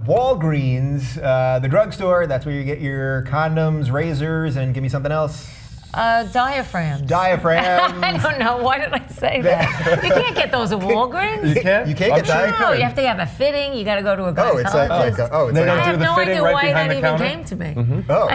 Walgreens, the drugstore, that's where you get your condoms, razors, and give me something else. Diaphragms. Diaphragms. I don't know. Why did I say that? You can't get those at Walgreens. You can't get diaphragms. No, you have to have a fitting. You got to go to a gynecologist. I have no idea why that even came to me. Mm-hmm. Oh,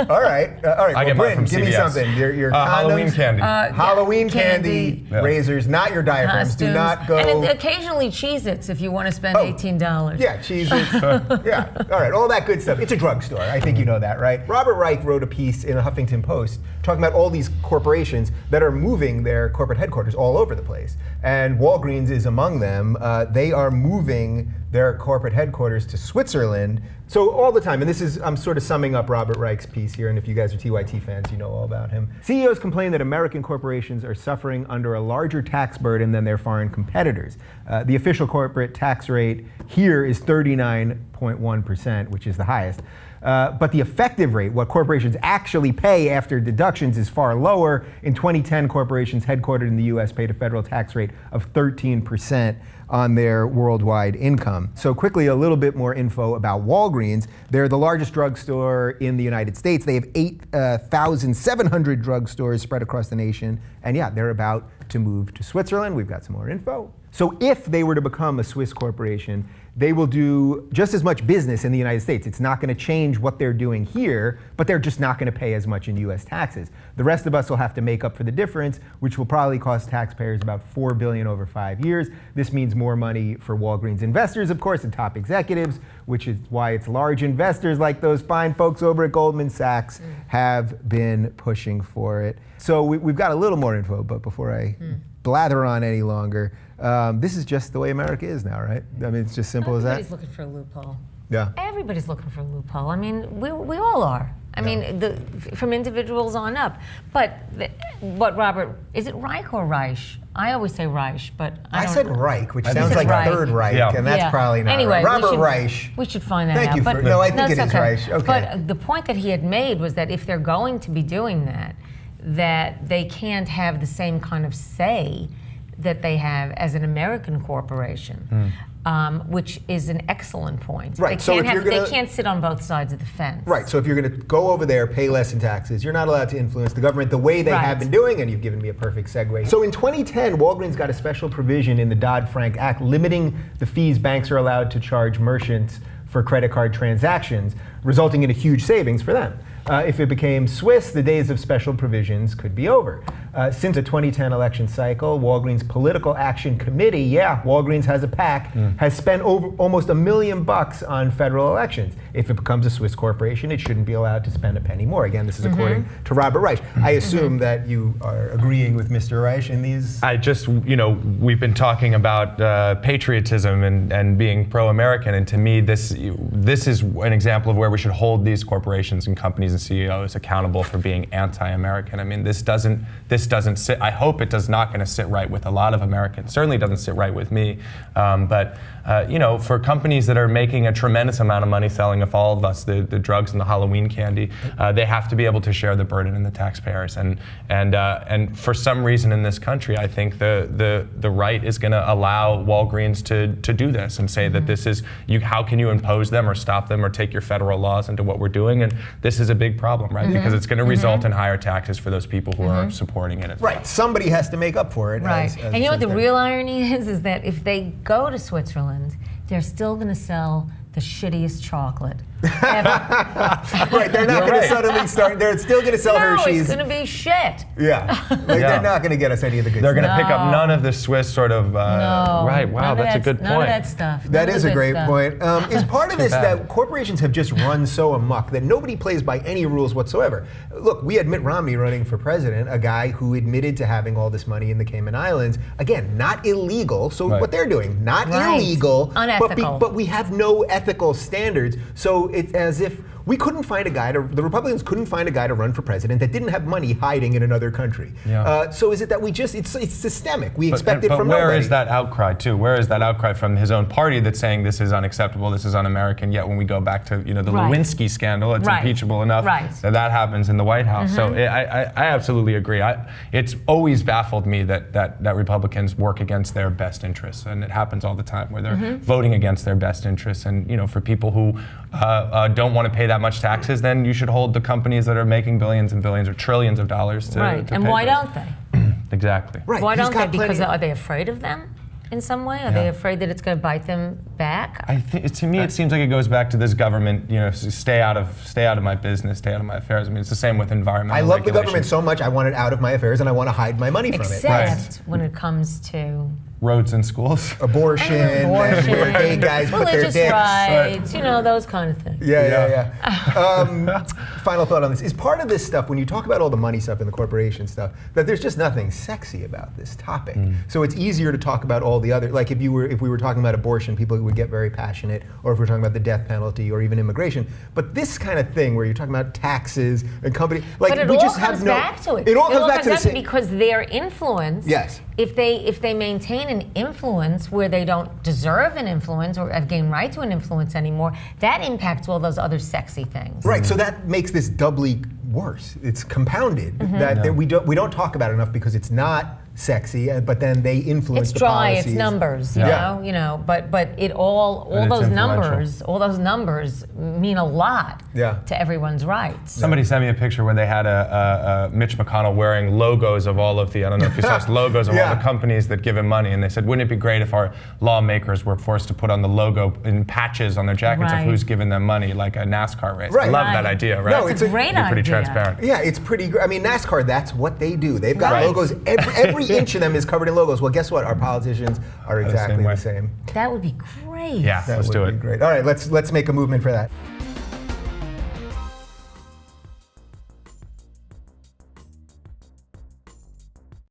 all right. Well, Bryn, give me something. Your condoms, Halloween candy. Halloween candy, razors, not your diaphragms. Costumes. Do not go. And occasionally Cheez-Its if you want to spend $18. Yeah, Cheez-Its. Yeah, all right, all that good stuff. It's a drugstore. I think you know that, right? Robert Reich wrote a piece in the Huffington Post talking about all these corporations that are moving their corporate headquarters all over the place. And Walgreens is among them. They are moving their corporate headquarters to Switzerland. So all the time, and this is, I'm sort of summing up Robert Reich's piece here, and if you guys are TYT fans, you know all about him. CEOs complain that American corporations are suffering under a larger tax burden than their foreign competitors. The official corporate tax rate here is 39.1%, which is the highest. But the effective rate, what corporations actually pay after deductions, is far lower. In 2010, corporations headquartered in the US paid a federal tax rate of 13% on their worldwide income. So quickly, a little bit more info about Walgreens. They're the largest drugstore in the United States. They have 8,700 drugstores spread across the nation. And yeah, they're about to move to Switzerland. We've got some more info. So if they were to become a Swiss corporation, they will do just as much business in the United States. It's not going to change what they're doing here, but they're just not going to pay as much in US taxes. The rest of us will have to make up for the difference, which will probably cost taxpayers about $4 billion over 5 years. This means more money for Walgreens investors, of course, and top executives, which is why it's large investors like those fine folks over at Goldman Sachs have been pushing for it. So we've got a little more info, but before I blather on any longer, this is just the way America is now, right? I mean, it's just simple as that. Everybody's looking for a loophole. Yeah. Everybody's looking for a loophole. I mean, we all are. I mean, from individuals on up. But what Robert, is it Reich or Reich? I always say Reich, but I said Reich, which sounds like Third Reich, and that's probably not anyway, right. Robert Reich. We should find that out. Thank you for, no, I think it is Reich. Okay. But the point that he had made was that if they're going to be doing that, that they can't have the same kind of say that they have as an American corporation, which is an excellent point. Right. They can't sit on both sides of the fence. Right. So if you're going to go over there, pay less in taxes, you're not allowed to influence the government the way they have been doing, and you've given me a perfect segue. So in 2010, Walgreens got a special provision in the Dodd-Frank Act limiting the fees banks are allowed to charge merchants for credit card transactions, resulting in a huge savings for them. If it became Swiss, the days of special provisions could be over. Since the 2010 election cycle, Walgreens Political Action Committee, Walgreens has a PAC, has spent almost $1 million on federal elections. If it becomes a Swiss corporation, it shouldn't be allowed to spend a penny more. Again, this is according to Robert Reich. I assume that you are agreeing with Mr. Reich in these? I just, we've been talking about patriotism and being pro-American, and to me, this is an example of where we should hold these corporations and companies and CEOs accountable for being anti-American. I mean, this doesn't sit, I hope it does not going to sit right with a lot of Americans. Certainly doesn't sit right with me. But for companies that are making a tremendous amount of money selling all of us the drugs and the Halloween candy, they have to be able to share the burden in the taxpayers. And for some reason in this country, I think the right is going to allow Walgreens to do this and say that this is, how can you impose them or stop them or take your federal laws into what we're doing? And this is a big problem, right? Because it's going to result in higher taxes for those people who are supporting it. Right, somebody has to make up for it. Right, and you know what the real irony is that if they go to Switzerland, they're still going to sell the shittiest chocolate ever. Right, they're not going to suddenly start, they're still going to sell Hershey's. No, it's going to be shit. Yeah, they're not going to get us any of the good stuff. They're stuff. going to pick up none of the Swiss sort of, right, wow, that's a good point. None of that stuff. That is a great point. Is part of this that corporations have just run so amok that nobody plays by any rules whatsoever? Look, we had Mitt Romney running for president, a guy who admitted to having all this money in the Cayman Islands. Again, not illegal, so what they're doing, not illegal. Unethical. But we have no ethical standards, so it's as if We couldn't find a guy the Republicans couldn't find a guy to run for president that didn't have money hiding in another country. Yeah. So is it that it's systemic? We expect it from nobody. nobody. Where is that outcry too? Where is that outcry from his own party that's saying this is unacceptable, this is un-American? Yet when we go back to the Lewinsky scandal, it's impeachable enough that happens in the White House. So I absolutely agree. It's always baffled me that Republicans work against their best interests, and it happens all the time where they're voting against their best interests. And for people who don't want to pay that much taxes, then you should hold the companies that are making billions and billions or trillions of dollars to and pay why those. don't they? Exactly. Right. Why don't they? Because are they afraid of them in some way? Are they afraid that it's going to bite them back? I think to me it seems like it goes back to this government. Stay out of my business, stay out of my affairs. I mean, it's the same with environmental. I love regulation. the government so much. I want it out of my affairs, and I want to hide my money from it. Except when it comes to roads and schools, abortion, and where gay guys put their religious dicks. rights, those kind of things. Yeah. Final thought on this. Is part of this stuff, when you talk about all the money stuff and the corporation stuff, that there's just nothing sexy about this topic. So it's easier to talk about all the other, like if we were talking about abortion, people would get very passionate, or if we're talking about the death penalty or even immigration. But this kind of thing where you're talking about taxes and company, like but it we all just comes have no. back to it. It all comes back to the same. Because their influence. Yes. If they maintain an influence where they don't deserve an influence or have gained right to an influence anymore, that impacts all those other sexy things. Right. So that makes this doubly worse. It's compounded that we don't talk about it enough because it's not sexy, but then they influence the policies. It's numbers, you know. But all those numbers mean a lot to everyone's rights. Somebody sent me a picture where they had a Mitch McConnell wearing logos of all of the, I don't know if you saw this, logos of all the companies that give him money, and they said, wouldn't it be great if our lawmakers were forced to put on the logo in patches on their jackets of who's giving them money, like a NASCAR race. I love that idea, right? No, it's a great idea. Pretty transparent. Yeah, it's pretty great. I mean, NASCAR, that's what they do. They've got logos. Every inch of them is covered in logos. Well, guess what? Our politicians are exactly the same. That would be great. Yeah, let's do it. Great. All right, let's make a movement for that.